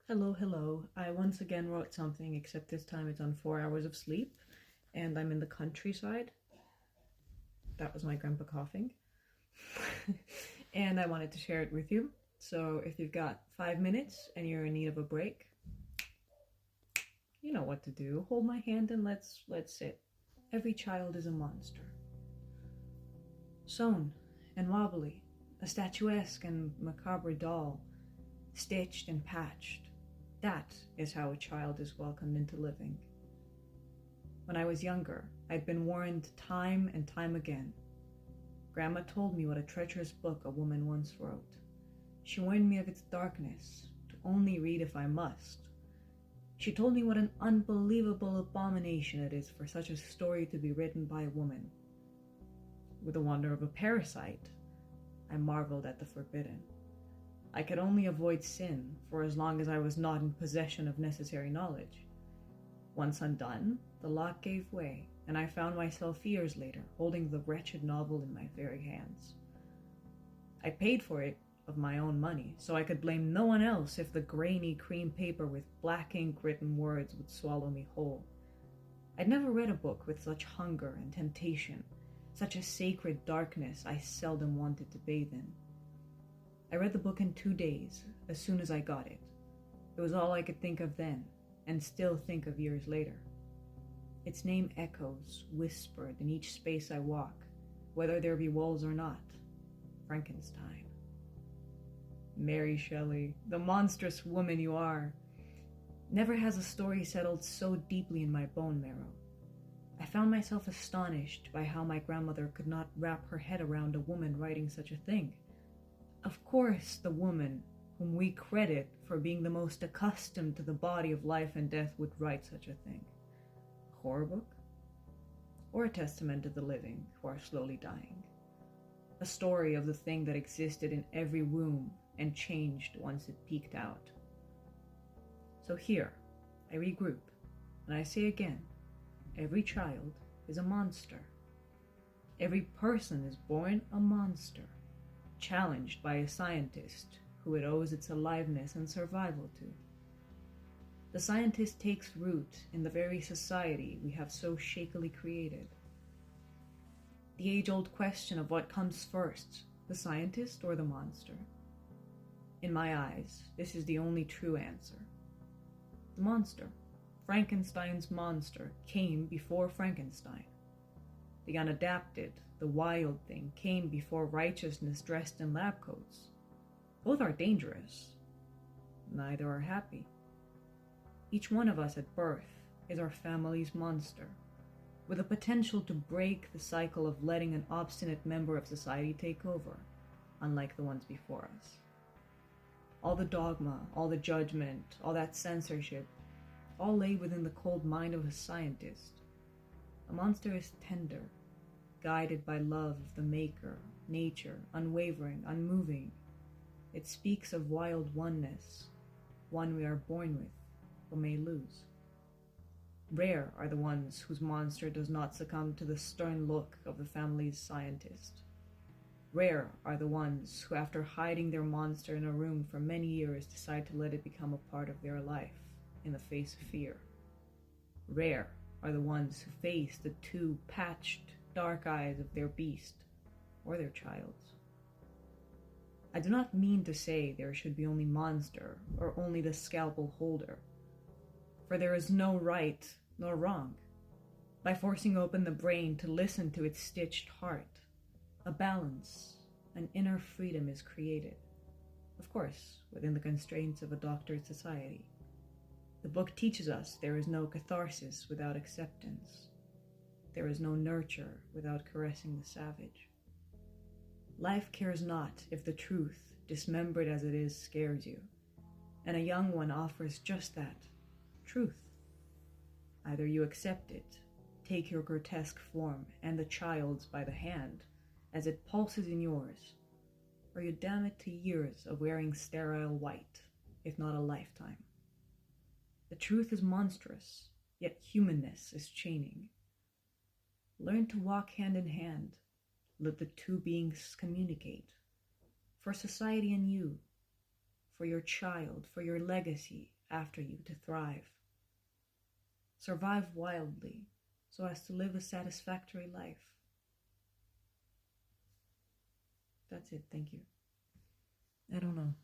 Hello, hello. I once again wrote something, except this time it's on 4 hours of sleep, and I'm in the countryside. That was my grandpa coughing. And I wanted to share it with you. So if you've got 5 minutes and you're in need of a break, you know what to do. Hold my hand and let's sit. Every child is a monster. Sewn and wobbly, a statuesque and macabre doll, stitched and patched. That is how a child is welcomed into living. When I was younger, I'd been warned time and time again. Grandma told me what a treacherous book a woman once wrote. She warned me of its darkness, to only read if I must. She told me what an unbelievable abomination it is for such a story to be written by a woman. With the wonder of a parasite, I marveled at the forbidden. I could only avoid sin for as long as I was not in possession of necessary knowledge. Once undone, the lock gave way, and I found myself years later holding the wretched novel in my very hands. I paid for it of my own money, so I could blame no one else if the grainy cream paper with black ink written words would swallow me whole. I'd never read a book with such hunger and temptation, such a sacred darkness I seldom wanted to bathe in. I read the book in 2 days, as soon as I got it. It was all I could think of then, and still think of years later. Its name echoes, whispered in each space I walk, whether there be walls or not. Frankenstein. Mary Shelley, the monstrous woman you are. Never has a story settled so deeply in my bone marrow. I found myself astonished by how my grandmother could not wrap her head around a woman writing such a thing. Of course, the woman whom we credit for being the most accustomed to the body of life and death would write such a thing. A horror book? Or a testament to the living who are slowly dying? A story of the thing that existed in every womb and changed once it peeked out. So here, I regroup, and I say again, every child is a monster. Every person is born a monster, challenged by a scientist who it owes its aliveness and survival to. The scientist takes root in the very society we have so shakily created. The age-old question of what comes first, the scientist or the monster? In my eyes, this is the only true answer. The monster, Frankenstein's monster, came before Frankenstein. The unadapted, the wild thing came before righteousness dressed in lab coats. Both are dangerous. Neither are happy. Each one of us at birth is our family's monster, with the potential to break the cycle of letting an obstinate member of society take over, unlike the ones before us. All the dogma, all the judgment, all that censorship, all lay within the cold mind of a scientist. A monster is tender, guided by love of the maker, nature, unwavering, unmoving. It speaks of wild oneness, one we are born with, but may lose. Rare are the ones whose monster does not succumb to the stern look of the family's scientist. Rare are the ones who, after hiding their monster in a room for many years, decide to let it become a part of their life in the face of fear. Rare are the ones who face the two patched, dark eyes of their beast or their child's. I do not mean to say there should be only monster or only the scalpel holder, for there is no right nor wrong. By forcing open the brain to listen to its stitched heart, a balance, an inner freedom is created, of course, within the constraints of a doctored society. The book teaches us there is no catharsis without acceptance. There is no nurture without caressing the savage. Life cares not if the truth, dismembered as it is, scares you, and a young one offers just that, truth. Either you accept it, take your grotesque form and the child's by the hand as it pulses in yours, or you damn it to years of wearing sterile white, if not a lifetime. The truth is monstrous, yet humanness is chaining. Learn to walk hand in hand. Let the two beings communicate. For society and you. for your child, for your legacy after you to thrive. Survive wildly so as to live a satisfactory life. That's it. Thank you. I don't know.